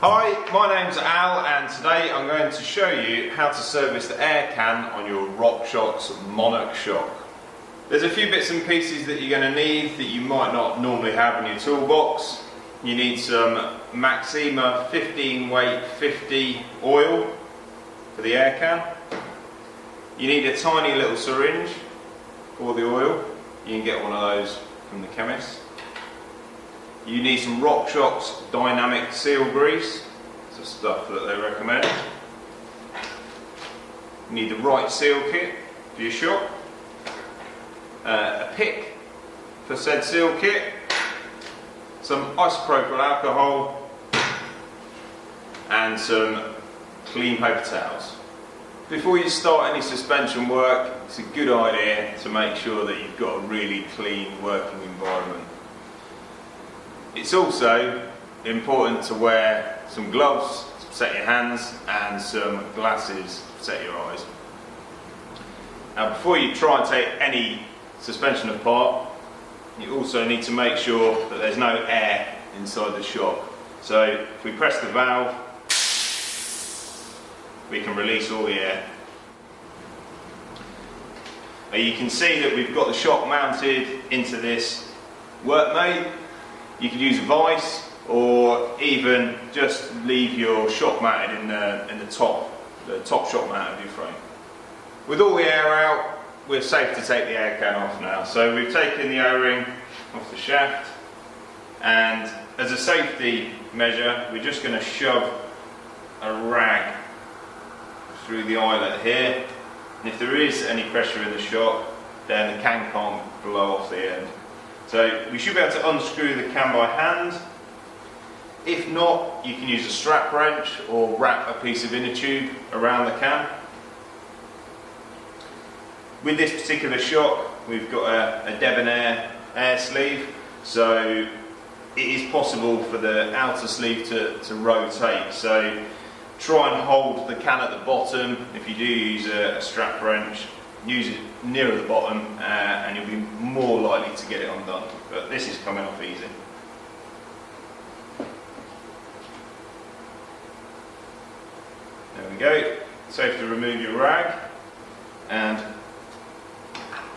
Hi, my name's Al and today I'm going to show you how to service the air can on your RockShox Monarch shock. There's a few bits and pieces that you're going to need that you might not normally have in your toolbox. You need some Maxima 15 weight 50 oil for the air can. You need a tiny little syringe for the oil. You can get one of those from the chemist. You need some RockShox dynamic seal grease. It's the stuff that they recommend. You need the right seal kit for your shock. A pick for said seal kit. Some isopropyl alcohol. And some clean paper towels. Before you start any suspension work, it's a good idea to make sure that you've got a really clean working environment. It's also important to wear some gloves to protect your hands and some glasses to protect your eyes. Now, before you try and take any suspension apart, you also need to make sure that there's no air inside the shock. So if we press the valve, we can release all the air. Now you can see that we've got the shock mounted into this workmate. You could use a vise or even just leave your shock mounted in the top shock mount of your frame. With all the air out, we're safe to take the air can off now. So we've taken the O-ring off the shaft, and as a safety measure, we're just going to shove a rag through the eyelet here. And if there is any pressure in the shock, then the can can't blow off the end. So we should be able to unscrew the can by hand. If not, you can use a strap wrench or wrap a piece of inner tube around the can. With this particular shock, we've got a debonair air sleeve, so it is possible for the outer sleeve to rotate. So try and hold the can at the bottom. If you do use a strap wrench, use it nearer the bottom and you'll be more likely to get it undone. But this is coming off easy. There we go. Safe to remove your rag and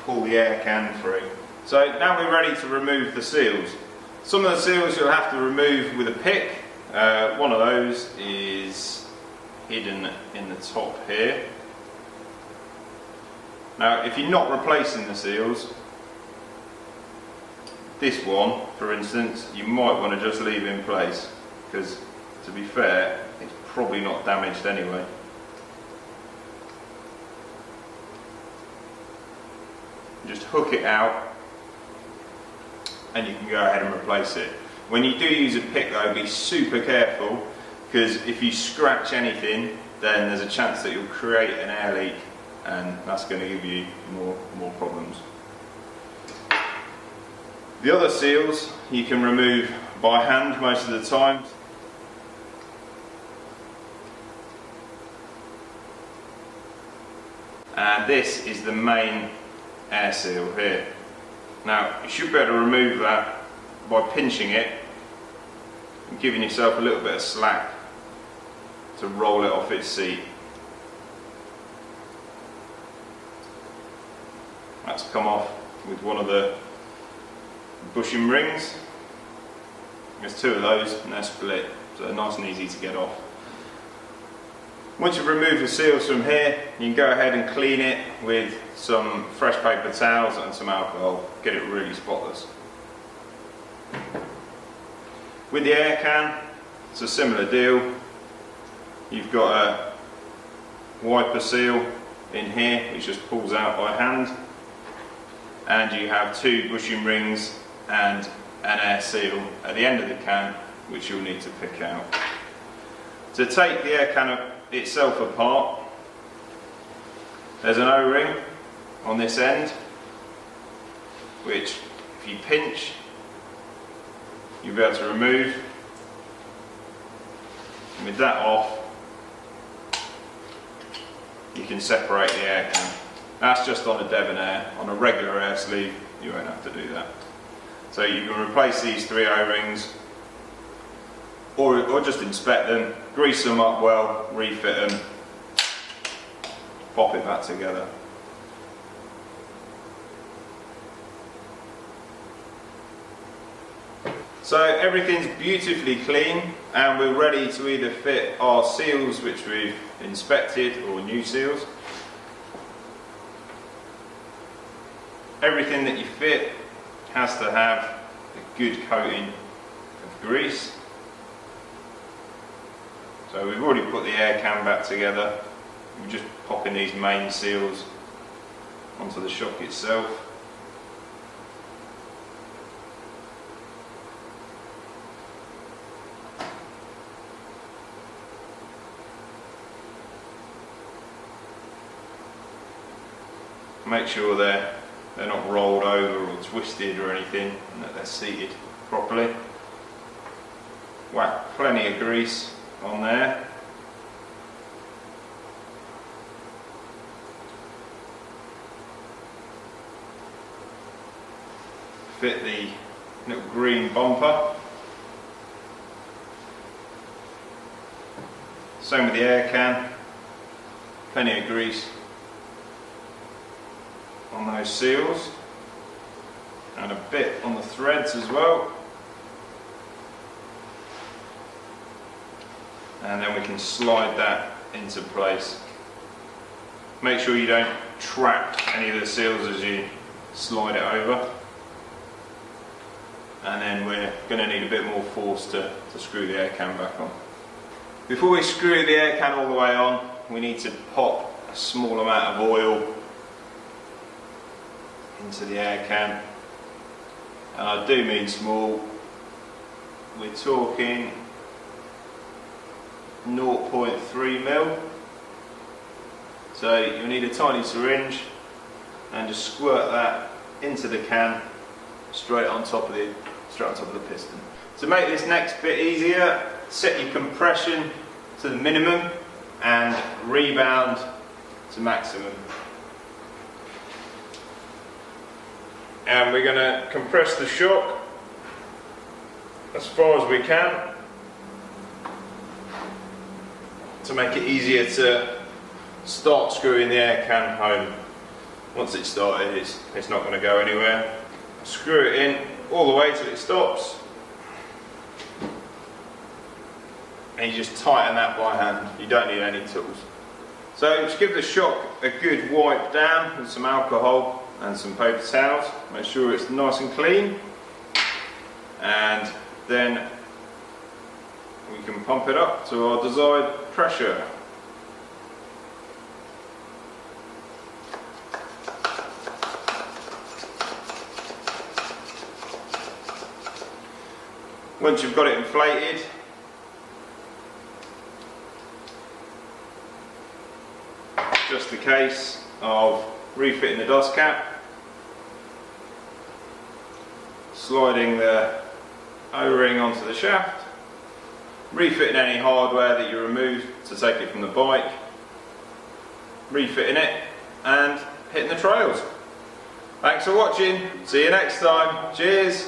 pull the air can through. So now we're ready to remove the seals. Some of the seals you'll have to remove with a pick. One of those is hidden in the top here. Now, if you're not replacing the seals, this one, for instance, you might want to just leave in place, because to be fair, it's probably not damaged anyway. Just hook it out and you can go ahead and replace it. When you do use a pick though, be super careful, because if you scratch anything, then there's a chance that you'll create an air leak, and that's going to give you more problems. The other seals you can remove by hand most of the time. And this is the main air seal here. Now you should be able to remove that by pinching it and giving yourself a little bit of slack to roll it off its seat. That's come off with one of the bushing rings. There's two of those and they're split, so they're nice and easy to get off. Once you've removed the seals from here, you can go ahead and clean it with some fresh paper towels and some alcohol. Get it really spotless. With the air can, it's a similar deal. You've got a wiper seal in here which just pulls out by hand, and you have two bushing rings and an air seal at the end of the can which you'll need to pick out. To take the air can itself apart, there's an O-ring on this end which, if you pinch, you'll be able to remove. And with that off, you can separate the air can. That's just on a debonair. On a regular air sleeve, you won't have to do that. So you can replace these three O-rings or just inspect them, grease them up well, refit them, pop it back together. So everything's beautifully clean and we're ready to either fit our seals which we've inspected or new seals. Everything that you fit has to have a good coating of grease. So we've already put the air can back together. We're just popping these main seals onto the shock itself. Make sure they're not rolled over or twisted or anything, and that they're seated properly. Whack plenty of grease on there. Fit the little green bumper. Same with the air can. Plenty of grease on those seals, and a bit on the threads as well, and then we can slide that into place. Make sure you don't trap any of the seals as you slide it over, and then we're going to need a bit more force to screw the air can back on. Before we screw the air can all the way on, we need to pop a small amount of oil into the air can, and I do mean small. We're talking 0.3 mil. So you'll need a tiny syringe and just squirt that into the can straight on top of the piston. To make this next bit easier, set your compression to the minimum and rebound to maximum. And we're going to compress the shock as far as we can to make it easier to start screwing the air can home. Once it's started, it's not going to go anywhere. Screw it in all the way till it stops, and you just tighten that by hand. You don't need any tools. So just give the shock a good wipe down with some alcohol and some paper towels. Make sure it's nice and clean, and then we can pump it up to our desired pressure. Once you've got it inflated, just a case of refitting the dust cap, sliding the O-ring onto the shaft, refitting any hardware that you removed to take it from the bike, refitting it, and hitting the trails. Thanks for watching, see you next time, cheers!